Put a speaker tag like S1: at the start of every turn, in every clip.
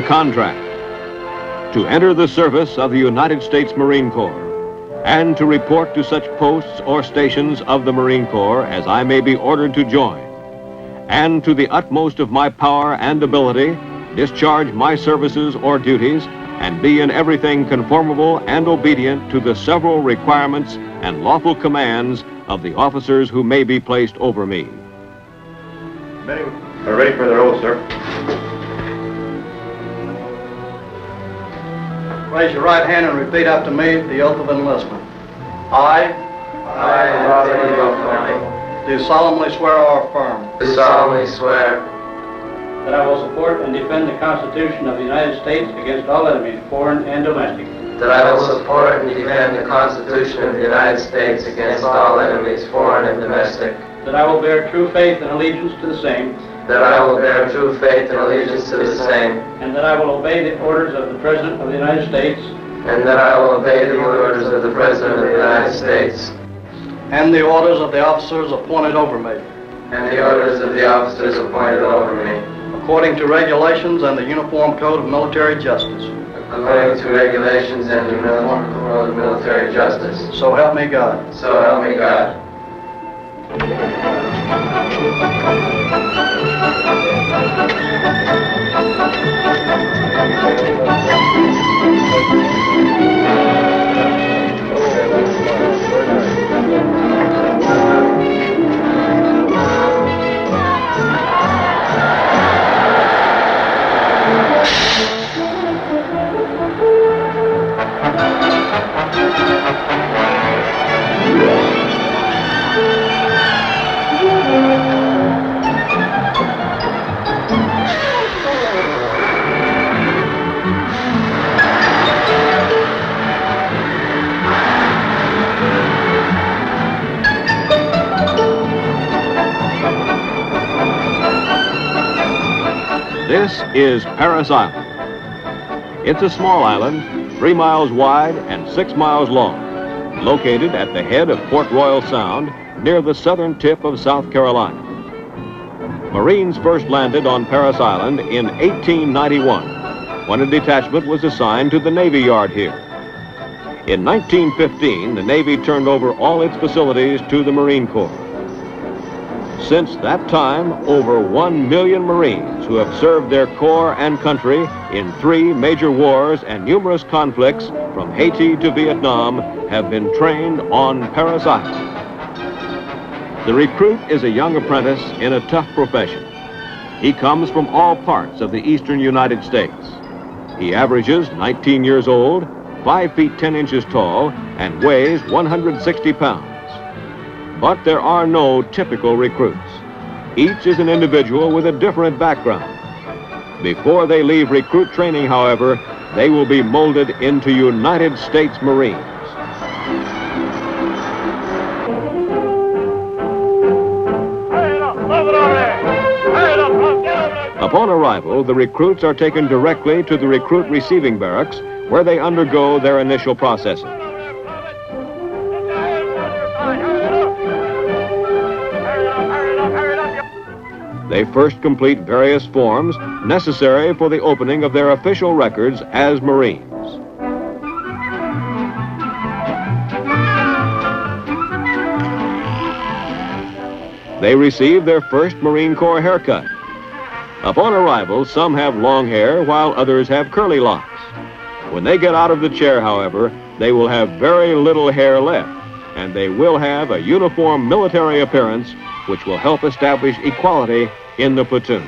S1: contract to enter the service of the United States Marine Corps and to report to such posts or stations of the Marine Corps as I may be ordered to join, and to the utmost of my power and ability discharge my services or duties and be in everything conformable and obedient to the several requirements and lawful commands of the officers who may be placed over me.
S2: We're ready for the roll, sir.
S3: Raise your right hand and repeat after me the oath of enlistment.
S4: I,
S3: Robert E. O'Flaherty, do solemnly swear or affirm
S4: do solemnly swear
S5: that I will support and defend the Constitution of the United States against all enemies, foreign and domestic.
S4: that I will support and defend the Constitution of the United States against all enemies, foreign and domestic,
S5: That I will bear true faith and allegiance to the same.
S4: that I will bear true faith and allegiance to the same,
S5: And that I will obey the orders of the President of the United States.
S4: and that I will obey the orders of the President of the United States
S3: and the orders of the officers appointed over me,
S4: and the orders of the officers appointed over me,
S3: according to regulations and the Uniform Code of Military Justice.
S4: according to regulations and the Uniform Code of Military Justice.
S3: So help me God.
S4: So help me God.
S1: This is Parris Island. It's a small island, 3 miles wide and 6 miles long, located at the head of Port Royal Sound near the southern tip of South Carolina. Marines first landed on Parris Island in 1891, when a detachment was assigned to the Navy Yard here. In 1915, the Navy turned over all its facilities to the Marine Corps. Since that time, over 1 million Marines who have served their Corps and country in 3 major wars and numerous conflicts from Haiti to Vietnam have been trained on Parris Island. The recruit is a young apprentice in a tough profession. He comes from all parts of the eastern United States. He averages 19 years old, 5 feet 10 inches tall, and weighs 160 pounds. But there are no typical recruits. Each is an individual with a different background. Before they leave recruit training, however, they will be molded into United States Marines. Upon arrival, the recruits are taken directly to the recruit receiving barracks, where they undergo their initial processing. They first complete various forms necessary for the opening of their official records as Marines. They receive their first Marine Corps haircut. Upon arrival, some have long hair while others have curly locks. When they get out of the chair, however, they will have very little hair left, and they will have a uniform military appearance which will help establish equality in the platoon.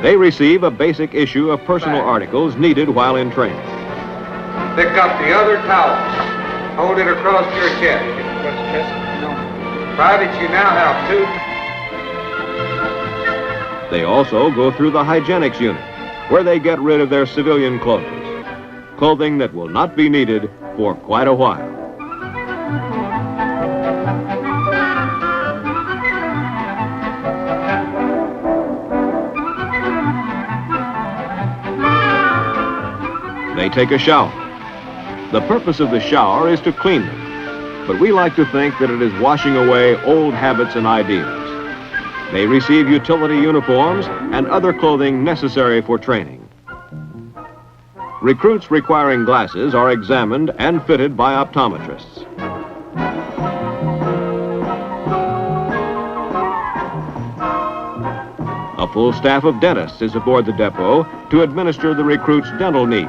S1: They receive a basic issue of personal articles needed while in training.
S6: Pick up the other towel. Hold it across your chest. Private, you now have 2.
S1: They also go through the hygienics unit, where they get rid of their civilian clothes, clothing that will not be needed for quite a while. They take a shower. The purpose of the shower is to clean them. but we like to think that it is washing away old habits and ideas. They receive utility uniforms and other clothing necessary for training. Recruits requiring glasses are examined and fitted by optometrists. A full staff of dentists is aboard the depot to administer the recruits' dental needs.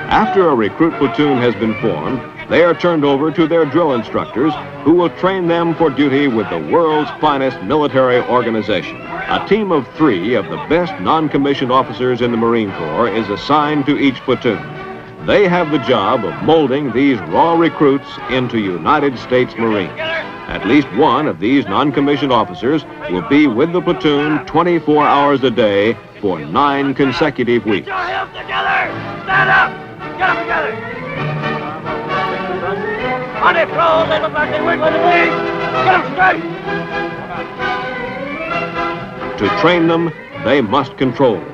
S1: After a recruit platoon has been formed, they are turned over to their drill instructors who will train them for duty with the world's finest military organization. A team of 3 of the best non-commissioned officers in the Marine Corps is assigned to each platoon. They have the job of molding these raw recruits into United States Marines. At least one of these non-commissioned officers will be with the platoon 24 hours a day for 9 consecutive weeks.
S2: Get your heels together! Stand up! Get them together! On their clothes, they look like they wiggle in the knees! Get them straight!
S1: To train them, they must control them.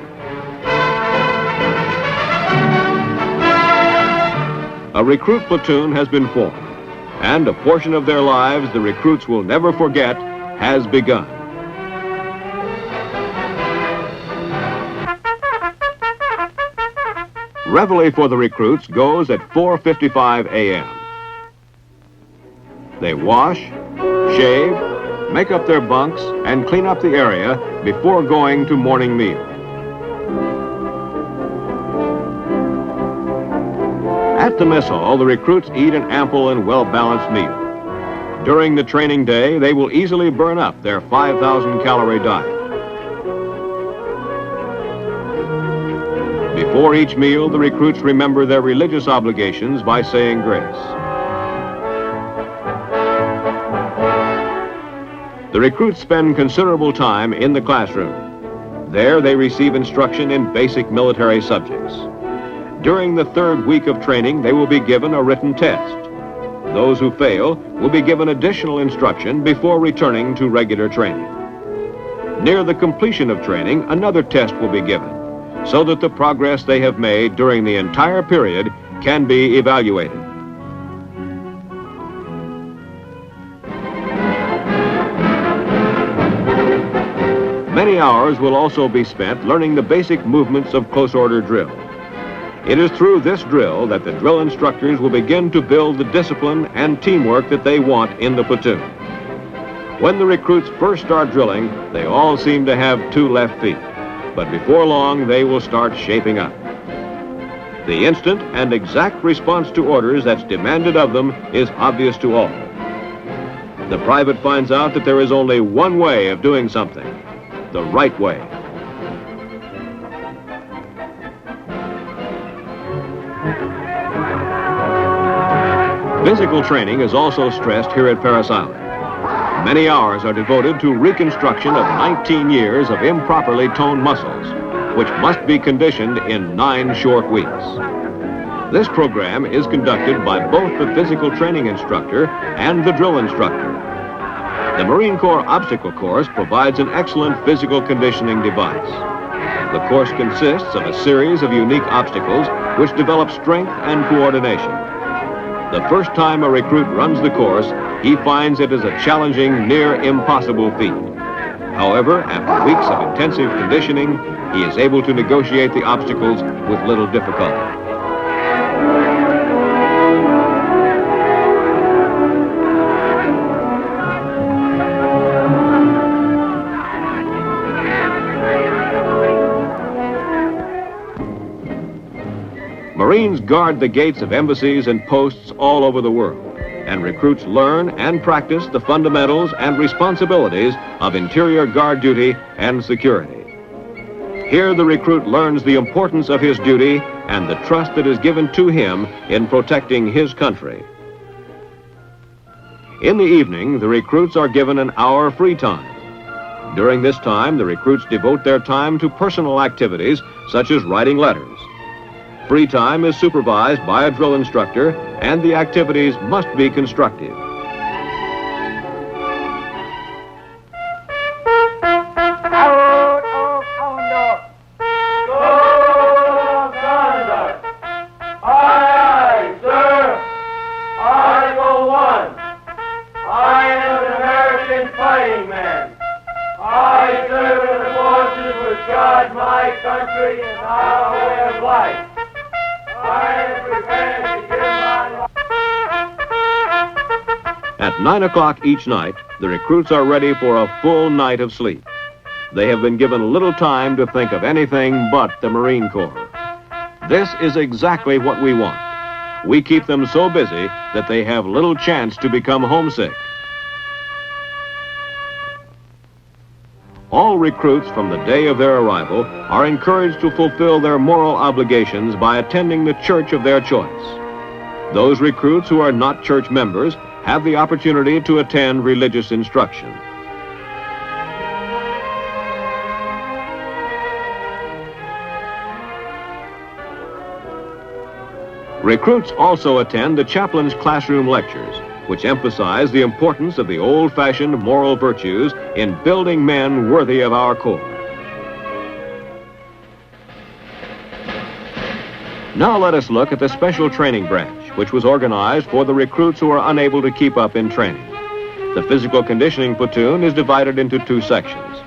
S1: A recruit platoon has been formed, and a portion of their lives the recruits will never forget has begun. Reveille for the recruits goes at 4:55 a.m. They wash, shave, make up their bunks, and clean up the area before going to morning meal. At the mess hall, the recruits eat an ample and well-balanced meal. During the training day, they will easily burn up their 5,000-calorie diet. Before each meal, the recruits remember their religious obligations by saying grace. The recruits spend considerable time in the classroom. There, they receive instruction in basic military subjects. During the 3rd week of training, they will be given a written test. Those who fail will be given additional instruction before returning to regular training. Near the completion of training, another test will be given, so that the progress they have made during the entire period can be evaluated. Many hours will also be spent learning the basic movements of close order drill. It is through this drill that the drill instructors will begin to build the discipline and teamwork that they want in the platoon. When the recruits first start drilling, they all seem to have 2 left feet, but before long they will start shaping up. The instant and exact response to orders that's demanded of them is obvious to all. The private finds out that there is only one way of doing something, the right way. Physical training is also stressed here at Parris Island. Many hours are devoted to reconstruction of 19 years of improperly toned muscles, which must be conditioned in 9 short weeks. This program is conducted by both the physical training instructor and the drill instructor. The Marine Corps Obstacle Course provides an excellent physical conditioning device. The course consists of a series of unique obstacles which develop strength and coordination. The first time a recruit runs the course, he finds it is a challenging, near impossible feat. However, after weeks of intensive conditioning, he is able to negotiate the obstacles with little difficulty. Marines guard the gates of embassies and posts all over the world, and recruits learn and practice the fundamentals and responsibilities of interior guard duty and security. Here the recruit learns the importance of his duty and the trust that is given to him in protecting his country. In the evening, the recruits are given an hour free time. During this time, the recruits devote their time to personal activities such as writing letters. Free time is supervised by a drill instructor, and the activities must be constructive.
S2: God, my country, and our way of life. I am prepared to give my life.
S1: At 9 o'clock each night, the recruits are ready for a full night of sleep. They have been given little time to think of anything but the Marine Corps. This is exactly what we want. We keep them so busy that they have little chance to become homesick. All recruits from the day of their arrival are encouraged to fulfill their moral obligations by attending the church of their choice. Those recruits who are not church members have the opportunity to attend religious instruction. Recruits also attend the chaplain's classroom lectures, which emphasize the importance of the old-fashioned moral virtues in building men worthy of our Corps. Now let us look at the Special Training Branch, which was organized for the recruits who are unable to keep up in training. The Physical Conditioning Platoon is divided into two sections.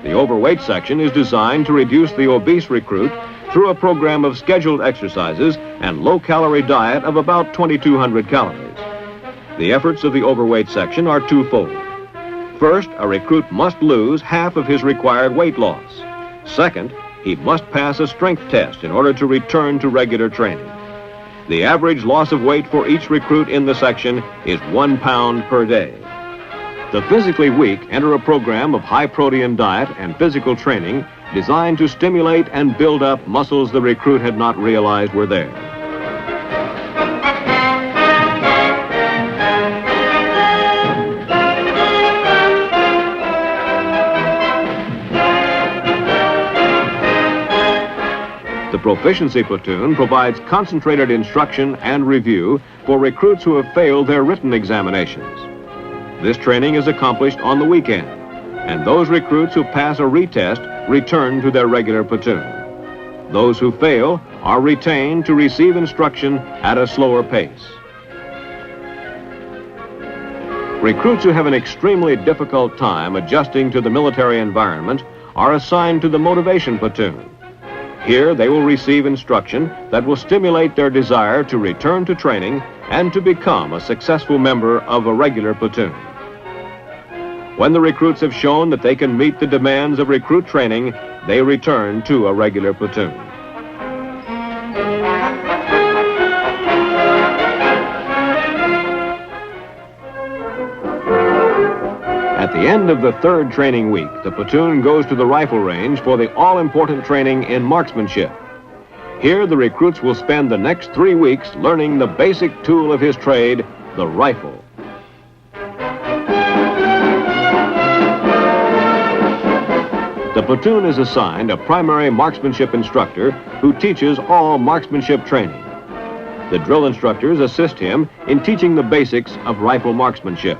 S1: The overweight section is designed to reduce the obese recruit through a program of scheduled exercises and low-calorie diet of about 2,200 calories. The efforts of the overweight section are twofold. First, a recruit must lose half of his required weight loss. Second, he must pass a strength test in order to return to regular training. The average loss of weight for each recruit in the section is 1 pound per day. The physically weak enter a program of high-protein diet and physical training designed to stimulate and build up muscles the recruit had not realized were there. The Proficiency Platoon provides concentrated instruction and review for recruits who have failed their written examinations. This training is accomplished on the weekend, and those recruits who pass a retest return to their regular platoon. Those who fail are retained to receive instruction at a slower pace. Recruits who have an extremely difficult time adjusting to the military environment are assigned to the Motivation Platoon. Here they will receive instruction that will stimulate their desire to return to training and to become a successful member of a regular platoon. When the recruits have shown that they can meet the demands of recruit training, they return to a regular platoon. At the end of the third training week, the platoon goes to the rifle range for the all-important training in marksmanship. Here, the recruits will spend the next 3 weeks learning the basic tool of his trade, the rifle. The platoon is assigned a primary marksmanship instructor who teaches all marksmanship training. The drill instructors assist him in teaching the basics of rifle marksmanship.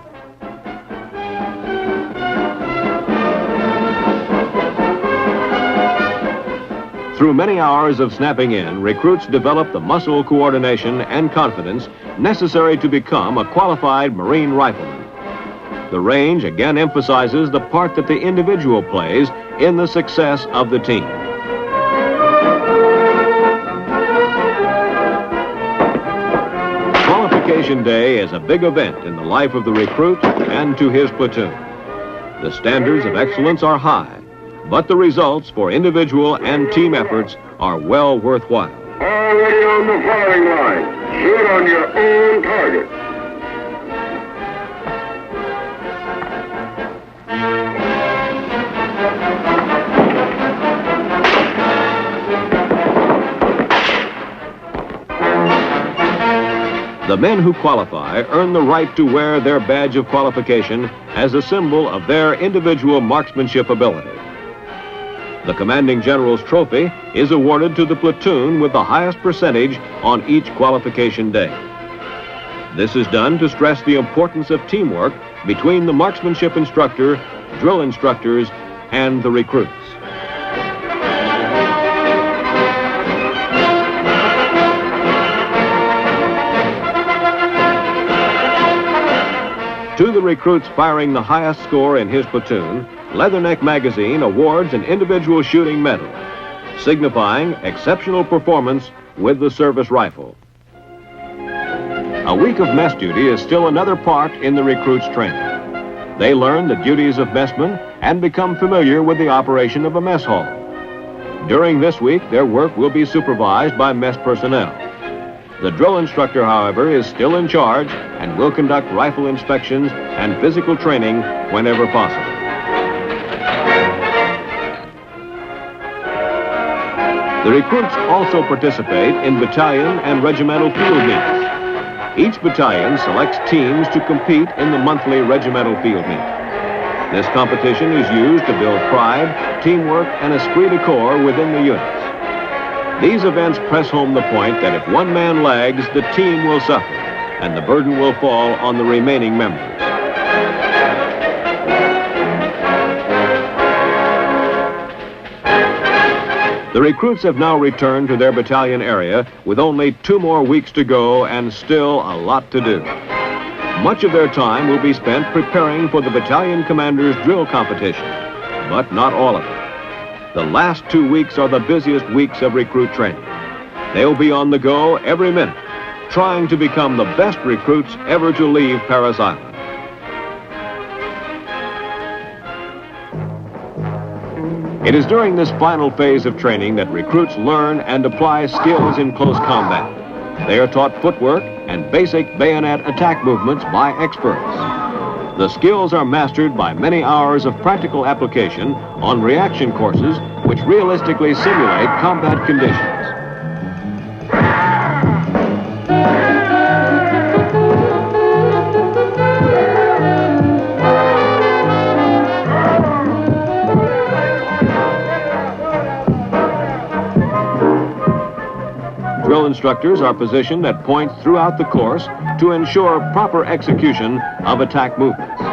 S1: Through many hours of snapping in, recruits develop the muscle coordination and confidence necessary to become a qualified Marine rifleman. The range again emphasizes the part that the individual plays in the success of the team. Qualification Day is a big event in the life of the recruit and to his platoon. The standards of excellence are high, but the results for individual and team efforts are well worthwhile.
S7: Already on the firing line. Shoot on your own target.
S1: The men who qualify earn the right to wear their badge of qualification as a symbol of their individual marksmanship ability. The Commanding General's Trophy is awarded to the platoon with the highest percentage on each qualification day. This is done to stress the importance of teamwork between the marksmanship instructor, drill instructors, and the recruits. To the recruits firing the highest score in his platoon, Leatherneck Magazine awards an individual shooting medal, signifying exceptional performance with the service rifle. A week of mess duty is still another part in the recruits' training. They learn the duties of messmen and become familiar with the operation of a mess hall. During this week, their work will be supervised by mess personnel. The drill instructor, however, is still in charge and will conduct rifle inspections and physical training whenever possible. The recruits also participate in battalion and regimental field meets. Each battalion selects teams to compete in the monthly regimental field meet. This competition is used to build pride, teamwork, and esprit de corps within the units. These events press home the point that if one man lags, the team will suffer, and the burden will fall on the remaining members. The recruits have now returned to their battalion area with only 2 more weeks to go and still a lot to do. Much of their time will be spent preparing for the battalion commander's drill competition, but not all of it. The last 2 weeks are the busiest weeks of recruit training. They'll be on the go every minute, trying to become the best recruits ever to leave Parris Island. It is during this final phase of training that recruits learn and apply skills in close combat. They are taught footwork and basic bayonet attack movements by experts. The skills are mastered by many hours of practical application on reaction courses which realistically simulate combat conditions. Drill instructors are positioned at points throughout the course to ensure proper execution of attack movements.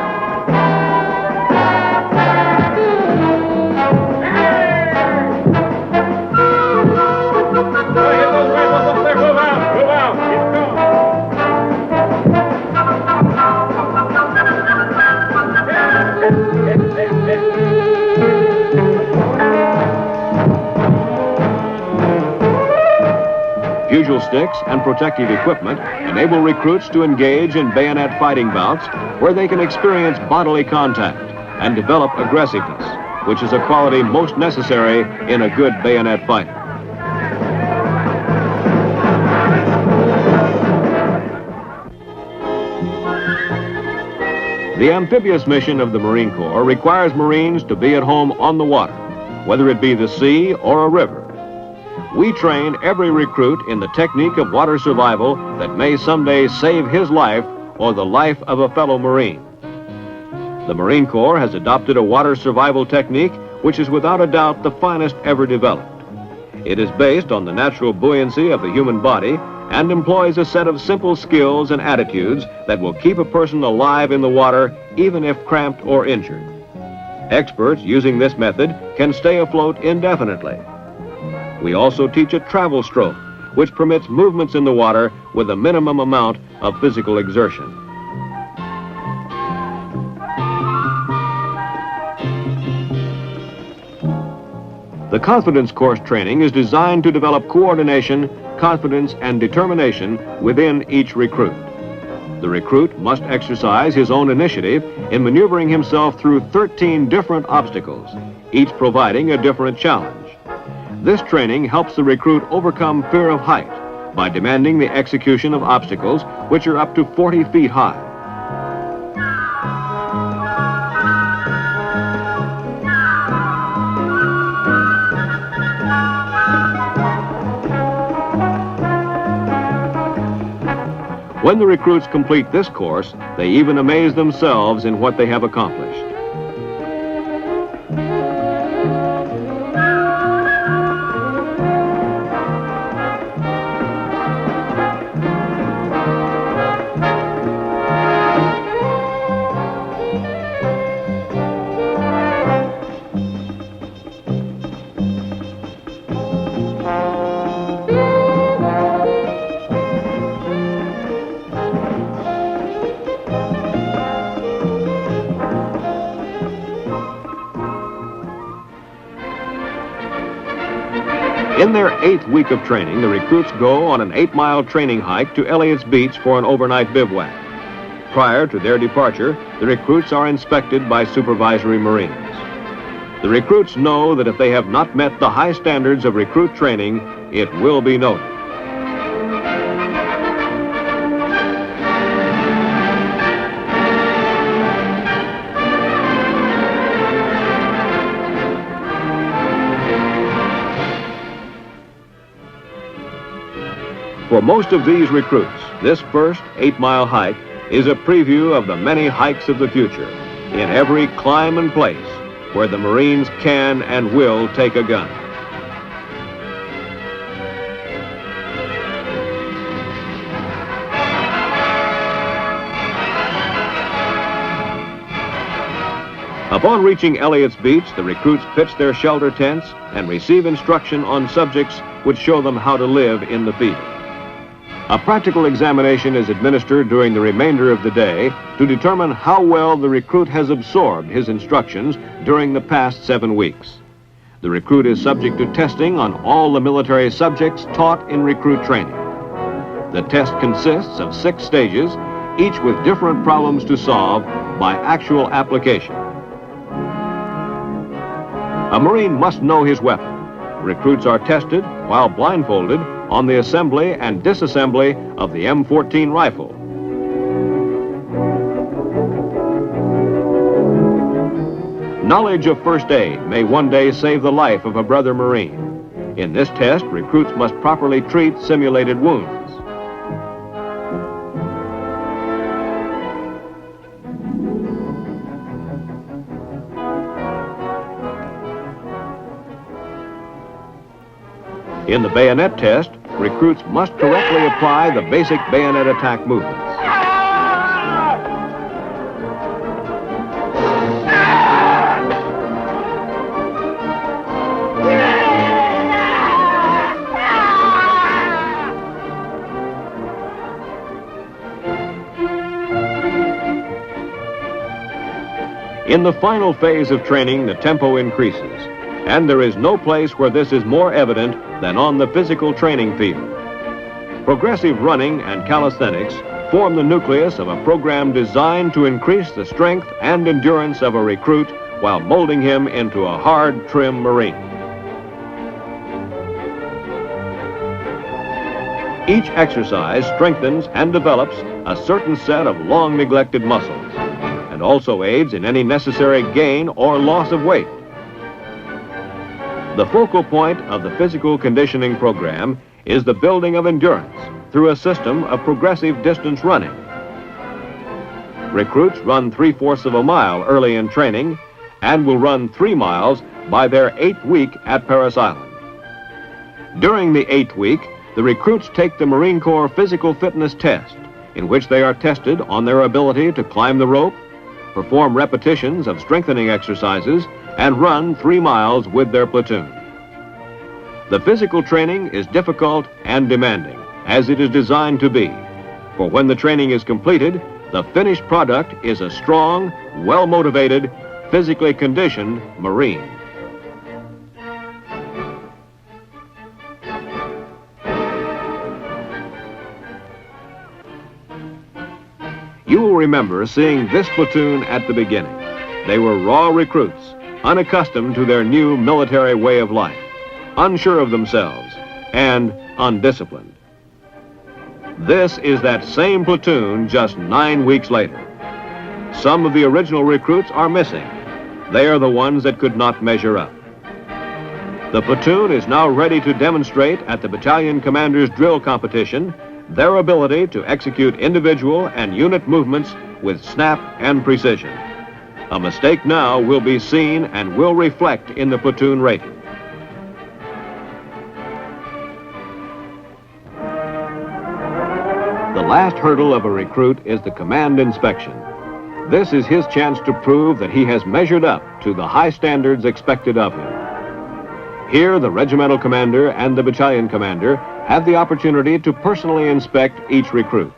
S1: Pugil sticks and protective equipment enable recruits to engage in bayonet fighting bouts where they can experience bodily contact and develop aggressiveness, which is a quality most necessary in a good bayonet fighter. The amphibious mission of the Marine Corps requires Marines to be at home on the water, whether it be the sea or a river. We train every recruit in the technique of water survival that may someday save his life or the life of a fellow Marine. The Marine Corps has adopted a water survival technique which is without a doubt the finest ever developed. It is based on the natural buoyancy of the human body and employs a set of simple skills and attitudes that will keep a person alive in the water even if cramped or injured. Experts using this method can stay afloat indefinitely. We also teach a travel stroke, which permits movements in the water with a minimum amount of physical exertion. The confidence course training is designed to develop coordination, confidence, and determination within each recruit. The recruit must exercise his own initiative in maneuvering himself through 13 different obstacles, each providing a different challenge. This training helps the recruit overcome fear of height by demanding the execution of obstacles which are up to 40 feet high. When the recruits complete this course, they even amaze themselves in what they have accomplished. In their 8th week of training, the recruits go on an 8-mile training hike to Elliott's Beach for an overnight bivouac. Prior to their departure, the recruits are inspected by supervisory Marines. The recruits know that if they have not met the high standards of recruit training, it will be noted. For most of these recruits, this first 8-mile hike is a preview of the many hikes of the future in every clime and place where the Marines can and will take a gun. Upon reaching Elliott's Beach, the recruits pitch their shelter tents and receive instruction on subjects which show them how to live in the field. A practical examination is administered during the remainder of the day to determine how well the recruit has absorbed his instructions during the past 7 weeks. The recruit is subject to testing on all the military subjects taught in recruit training. The test consists of 6 stages, each with different problems to solve by actual application. A Marine must know his weapon. Recruits are tested while blindfolded on the assembly and disassembly of the M14 rifle. Knowledge of first aid may one day save the life of a brother Marine. In this test, recruits must properly treat simulated wounds. In the bayonet test, recruits must correctly apply the basic bayonet attack movements. In the final phase of training, the tempo increases, and there is no place where this is more evident than on the physical training field. Progressive running and calisthenics form the nucleus of a program designed to increase the strength and endurance of a recruit while molding him into a hard, trim Marine. Each exercise strengthens and develops a certain set of long neglected muscles and also aids in any necessary gain or loss of weight. The focal point of the physical conditioning program is the building of endurance through a system of progressive distance running. Recruits run 3/4 of a mile early in training and will run 3 miles by their 8th week at Parris Island. During the 8th week, the recruits take the Marine Corps Physical Fitness Test, in which they are tested on their ability to climb the rope, perform repetitions of strengthening exercises, and run 3 miles with their platoon. The physical training is difficult and demanding, as it is designed to be, for when the training is completed, the finished product is a strong, well-motivated, physically conditioned Marine. You will remember seeing this platoon at the beginning. They were raw recruits, unaccustomed to their new military way of life, unsure of themselves, and undisciplined. This is that same platoon just 9 weeks later. Some of the original recruits are missing. They are the ones that could not measure up. The platoon is now ready to demonstrate at the battalion commander's drill competition their ability to execute individual and unit movements with snap and precision. A mistake now will be seen and will reflect in the platoon rating. The last hurdle of a recruit is the command inspection. This is his chance to prove that he has measured up to the high standards expected of him. Here, the regimental commander and the battalion commander have the opportunity to personally inspect each recruit.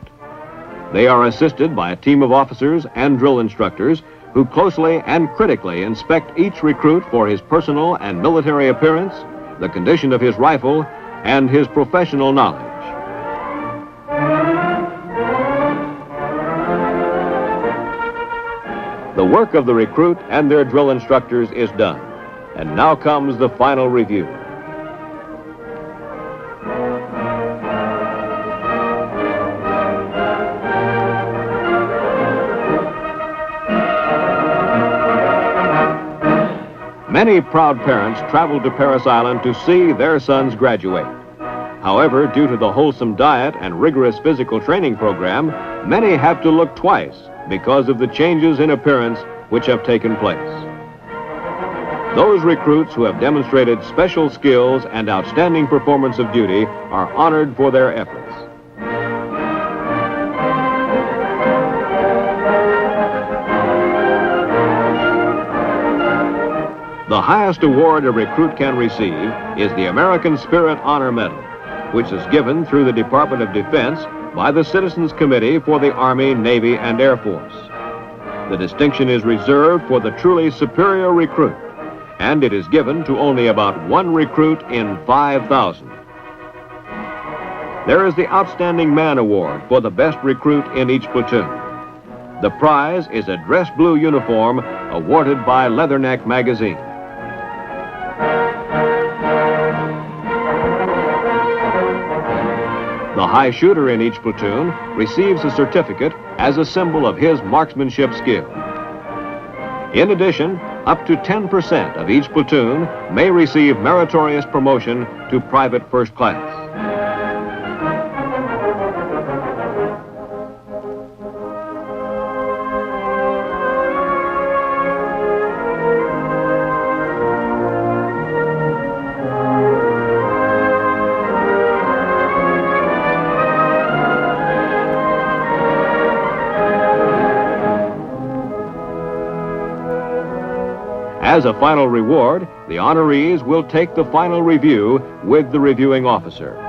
S1: They are assisted by a team of officers and drill instructors who closely and critically inspect each recruit for his personal and military appearance, the condition of his rifle, and his professional knowledge. The work of the recruit and their drill instructors is done, and now comes the final review. Many proud parents travel to Parris Island to see their sons graduate. However, due to the wholesome diet and rigorous physical training program, many have to look twice because of the changes in appearance which have taken place. Those recruits who have demonstrated special skills and outstanding performance of duty are honored for their efforts. The highest award a recruit can receive is the American Spirit Honor Medal, which is given through the Department of Defense by the Citizens Committee for the Army, Navy, and Air Force. The distinction is reserved for the truly superior recruit, and it is given to only about one recruit in 5,000. There is the Outstanding Man Award for the best recruit in each platoon. The prize is a dress blue uniform awarded by Leatherneck magazine. The high shooter in each platoon receives a certificate as a symbol of his marksmanship skill. In addition, up to 10% of each platoon may receive meritorious promotion to private first class. As a final reward, the honorees will take the final review with the reviewing officer.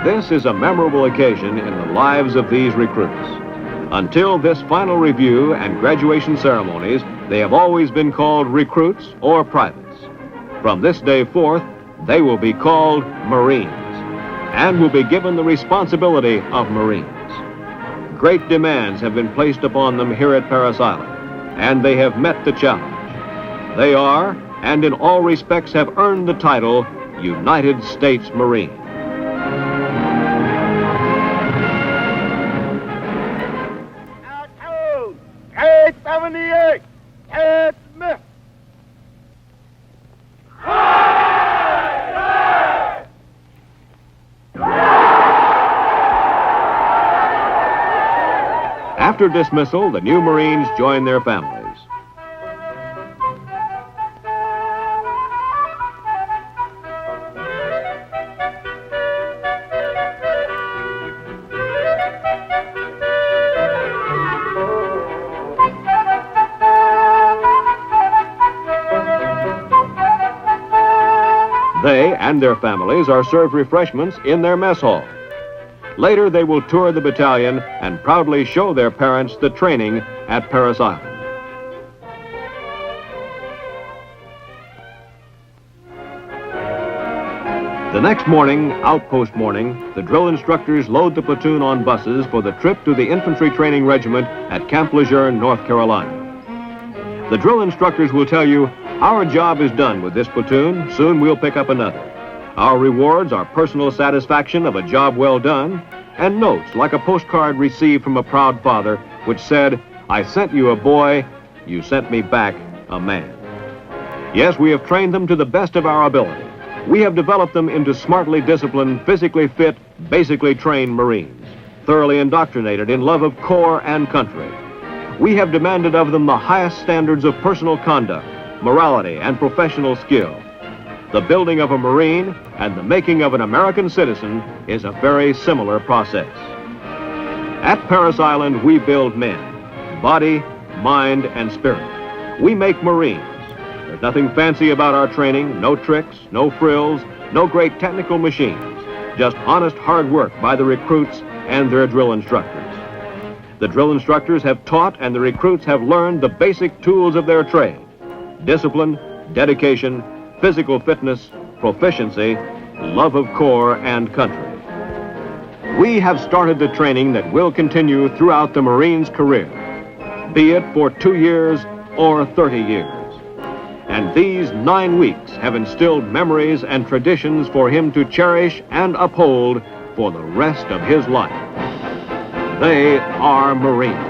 S1: This is a memorable occasion in the lives of these recruits. Until this final review and graduation ceremonies, they have always been called recruits or privates. From this day forth, they will be called Marines and will be given the responsibility of Marines. Great demands have been placed upon them here at Parris Island, and they have met the challenge. They are, and in all respects have earned the title, United States Marine.
S2: K-78, Ted Smith.
S1: After dismissal, the new Marines join their families. They and their families are served refreshments in their mess hall. Later, they will tour the battalion and proudly show their parents the training at Parris Island. The next morning, outpost morning, the drill instructors load the platoon on buses for the trip to the infantry training regiment at Camp Lejeune, North Carolina. The drill instructors will tell you, our job is done with this platoon, soon we'll pick up another. Our rewards are personal satisfaction of a job well done, and notes like a postcard received from a proud father, which said, I sent you a boy, you sent me back a man. Yes, we have trained them to the best of our ability. We have developed them into smartly disciplined, physically fit, basically trained Marines, thoroughly indoctrinated in love of corps and country. We have demanded of them the highest standards of personal conduct, morality, and professional skill. The building of a Marine and the making of an American citizen is a very similar process. At Parris Island, we build men, body, mind, and spirit. We make Marines. There's nothing fancy about our training, no tricks, no frills, no great technical machines, just honest hard work by the recruits and their drill instructors. The drill instructors have taught and the recruits have learned the basic tools of their trade: discipline, dedication, physical fitness, proficiency, love of corps and country. We have started the training that will continue throughout the Marine's career, be it for 2 years or 30 years. And these 9 weeks have instilled memories and traditions for him to cherish and uphold for the rest of his life. They are Marines.